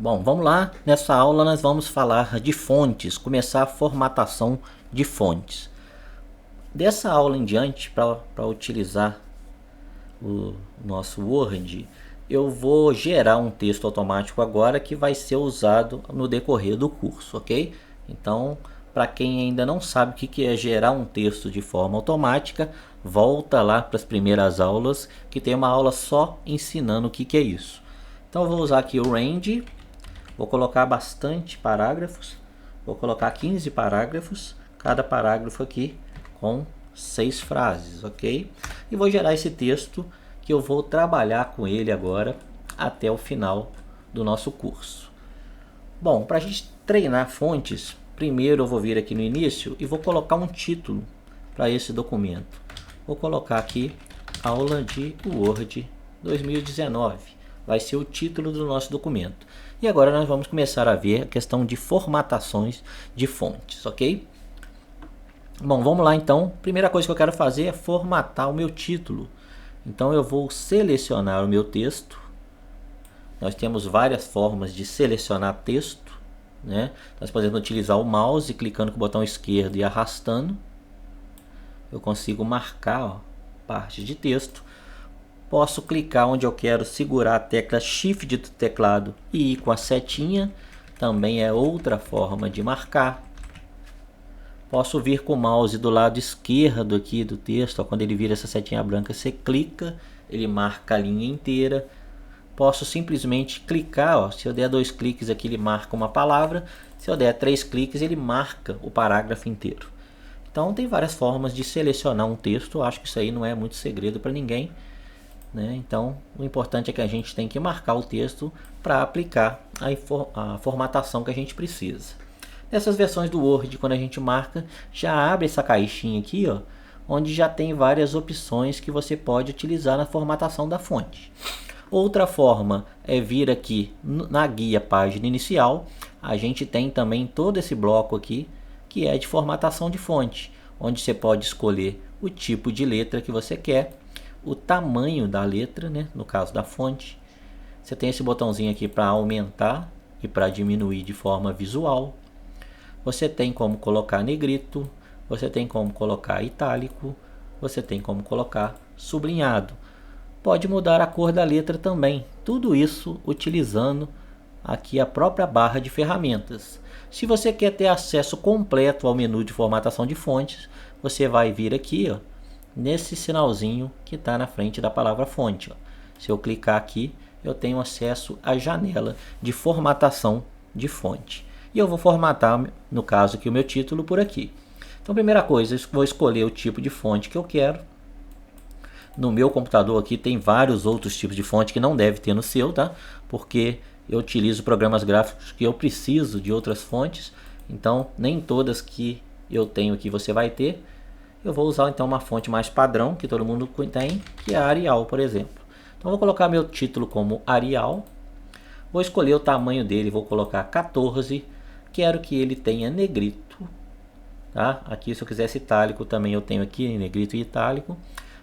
Bom, vamos lá. Nessa aula nós vamos falar de fontes, começar a formatação de fontes. Dessa aula em diante, para utilizar o nosso Word, eu vou gerar um texto automático agora que vai ser usado no decorrer do curso, ok? Então, para quem ainda não sabe o que é gerar um texto de forma automática, volta lá para as primeiras aulas, que tem uma aula só ensinando o que é isso. Então, eu vou usar aqui o range. Vou colocar bastante parágrafos. Vou colocar 15 parágrafos. Cada parágrafo aqui com 6 frases, ok? E vou gerar esse texto que eu vou trabalhar com ele agora até o final do nosso curso. Bom, para a gente treinar fontes, primeiro eu vou vir aqui no início e vou colocar um título para esse documento. Vou colocar aqui aula de Word 2019. Vai ser o título do nosso documento. E agora nós vamos começar a ver a questão de formatações de fontes, ok? Bom, vamos lá então. Primeira coisa que eu quero fazer é formatar o meu título. Então eu vou selecionar o meu texto. Nós temos várias formas de selecionar texto, né? Nós podemos utilizar o mouse clicando com o botão esquerdo e arrastando. Eu consigo marcar parte de texto. Posso clicar onde eu quero, segurar a tecla Shift do teclado e ir com a setinha. Também é outra forma de marcar. Posso vir com o mouse do lado esquerdo aqui do texto. Quando ele vira essa setinha branca, você clica, ele marca a linha inteira. Posso simplesmente clicar. Se eu der 2 cliques aqui, ele marca uma palavra. Se eu der 3 cliques, ele marca o parágrafo inteiro. Então tem várias formas de selecionar um texto. Eu acho que isso aí não é muito segredo para ninguém. Então, o importante é que a gente tem que marcar o texto para aplicar a formatação que a gente precisa. Nessas versões do Word, quando a gente marca, já abre essa caixinha aqui, ó, onde já tem várias opções que você pode utilizar na formatação da fonte. Outra forma é vir aqui na guia página inicial. A gente tem também todo esse bloco aqui, que é de formatação de fonte, onde você pode escolher o tipo de letra que você quer, o tamanho da letra, né? No caso da fonte. Você tem esse botãozinho aqui para aumentar e para diminuir de forma visual. Você tem como colocar negrito, você tem como colocar itálico, você tem como colocar sublinhado. Pode mudar a cor da letra também. Tudo isso utilizando aqui a própria barra de ferramentas. Se você quer ter acesso completo ao menu de formatação de fontes, você vai vir aqui, ó, nesse sinalzinho que está na frente da palavra fonte. Ó. Se eu clicar aqui, eu tenho acesso à janela de formatação de fonte. E eu vou formatar, no caso aqui, o meu título por aqui. Então, primeira coisa, eu vou escolher o tipo de fonte que eu quero. No meu computador aqui tem vários outros tipos de fonte que não deve ter no seu, tá? Porque eu utilizo programas gráficos que eu preciso de outras fontes. Então, nem todas que eu tenho aqui você vai ter. Eu vou usar então uma fonte mais padrão, que todo mundo tem, que é a Arial, por exemplo. Então vou colocar meu título como Arial. Vou escolher o tamanho dele, vou colocar 14. Quero que ele tenha negrito. Tá? Aqui se eu quisesse itálico também eu tenho aqui negrito e itálico.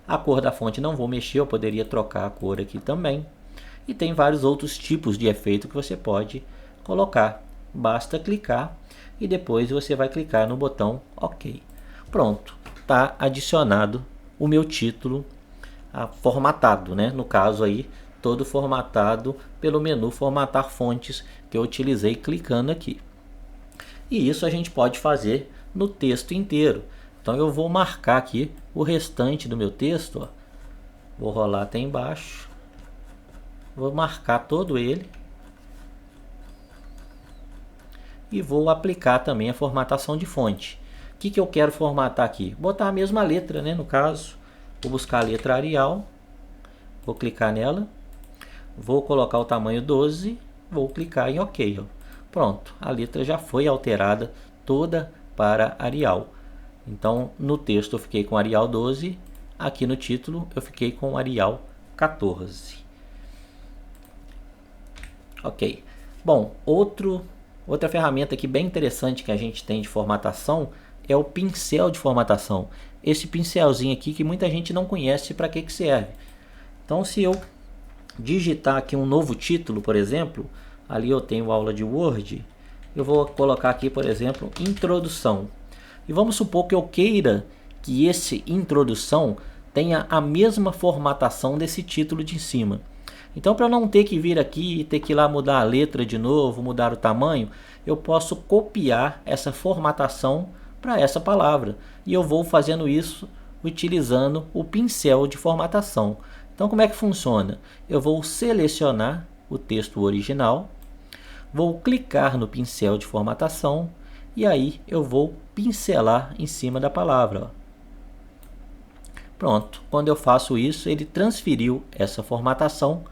A cor da fonte não vou mexer, eu poderia trocar a cor aqui também. E tem vários outros tipos de efeito que você pode colocar. Basta clicar e depois você vai clicar no botão OK. Pronto. Está adicionado o meu título formatado, né? No caso aí, todo formatado pelo menu formatar fontes que eu utilizei clicando aqui. E isso a gente pode fazer no texto inteiro. Então eu vou marcar aqui o restante do meu texto. Ó. Vou rolar até embaixo. Vou marcar todo ele. E vou aplicar também a formatação de fonte. O que eu quero formatar aqui? Botar a mesma letra, né? No caso, vou buscar a letra Arial, vou clicar nela, vou colocar o tamanho 12, vou clicar em OK. Ó. Pronto, a letra já foi alterada toda para Arial. Então, no texto eu fiquei com Arial 12, aqui no título eu fiquei com Arial 14. OK. Bom, outra ferramenta aqui bem interessante que a gente tem de formatação é o pincel de formatação. Esse pincelzinho aqui que muita gente não conhece para que serve. Então, se eu digitar aqui um novo título, por exemplo, ali eu tenho aula de Word, eu vou colocar aqui, por exemplo, introdução. E vamos supor que eu queira que esse introdução tenha a mesma formatação desse título de cima. Então, para não ter que vir aqui e ter que ir lá mudar a letra de novo, mudar o tamanho, eu posso copiar essa formatação para essa palavra. E eu vou fazendo isso utilizando o pincel de formatação. Então, como é que funciona? Eu vou selecionar o texto original, vou clicar no pincel de formatação e aí eu vou pincelar em cima da palavra. Ó. Pronto, quando eu faço isso, ele transferiu essa formatação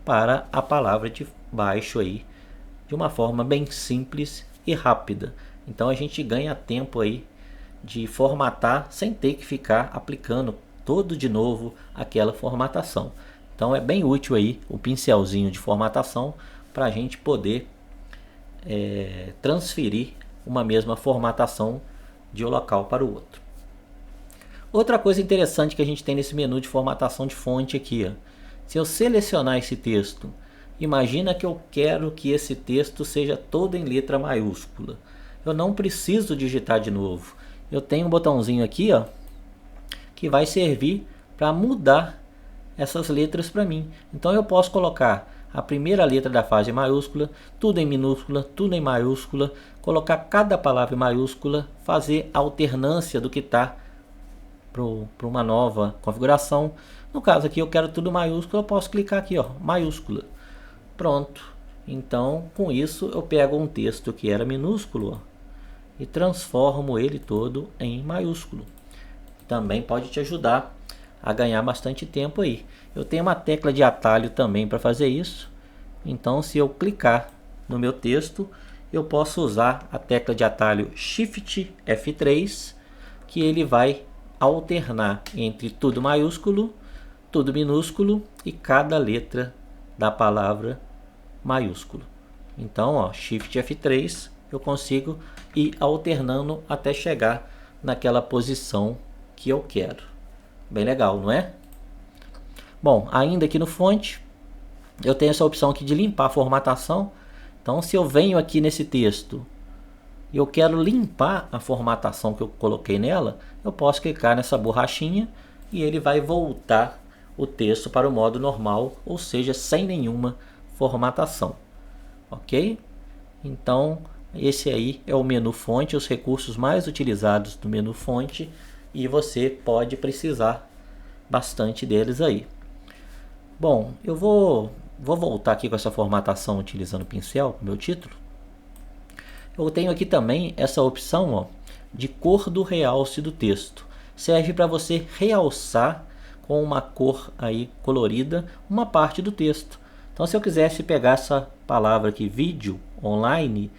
para a palavra de baixo aí, de uma forma bem simples e rápida. Então a gente ganha tempo aí de formatar sem ter que ficar aplicando todo de novo aquela formatação. Então é bem útil aí o pincelzinho de formatação para a gente poder transferir uma mesma formatação de um local para o outro. Outra coisa interessante que a gente tem nesse menu de formatação de fonte aqui, ó. Se eu selecionar esse texto, imagina que eu quero que esse texto seja todo em letra maiúscula. Eu não preciso digitar de novo. Eu tenho um botãozinho aqui, ó, que vai servir para mudar essas letras para mim. Então eu posso colocar a primeira letra da frase em maiúscula, tudo em minúscula, tudo em maiúscula, colocar cada palavra em maiúscula, fazer a alternância do que está para uma nova configuração. No caso aqui eu quero tudo maiúsculo, eu posso clicar aqui, ó, maiúscula. Pronto. Então com isso eu pego um texto que era minúsculo, ó, e transformo ele todo em maiúsculo. Também pode te ajudar a ganhar bastante tempo aí. Eu tenho uma tecla de atalho também para fazer isso. Então se eu clicar no meu texto, eu posso usar a tecla de atalho Shift F3, que ele vai alternar entre tudo maiúsculo, tudo minúsculo e cada letra da palavra maiúsculo. Então, ó, Shift F3, eu consigo ir alternando até chegar naquela posição que eu quero. Bem legal, não é? Bom, ainda aqui no fonte, eu tenho essa opção aqui de limpar a formatação. Então, se eu venho aqui nesse texto e eu quero limpar a formatação que eu coloquei nela, eu posso clicar nessa borrachinha e ele vai voltar o texto para o modo normal, ou seja, sem nenhuma formatação. Ok? Então, esse aí é o menu fonte, os recursos mais utilizados do menu fonte, e você pode precisar bastante deles aí. Bom, eu vou voltar aqui com essa formatação utilizando o pincel, o meu título. Eu tenho aqui também essa opção, ó, de cor do realce do texto. Serve para você realçar com uma cor aí colorida uma parte do texto. Então, se eu quisesse pegar essa palavra aqui, vídeo online,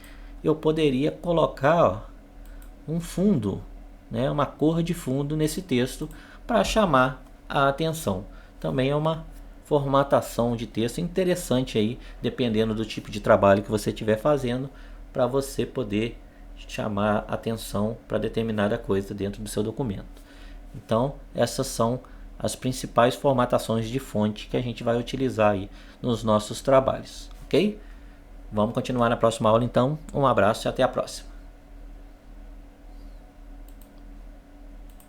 eu poderia colocar, ó, um fundo, né, uma cor de fundo nesse texto para chamar a atenção. Também é uma formatação de texto interessante aí, dependendo do tipo de trabalho que você estiver fazendo, para você poder chamar atenção para determinada coisa dentro do seu documento. Então, essas são as principais formatações de fonte que a gente vai utilizar aí nos nossos trabalhos, ok? Vamos continuar na próxima aula então. Um abraço e até a próxima.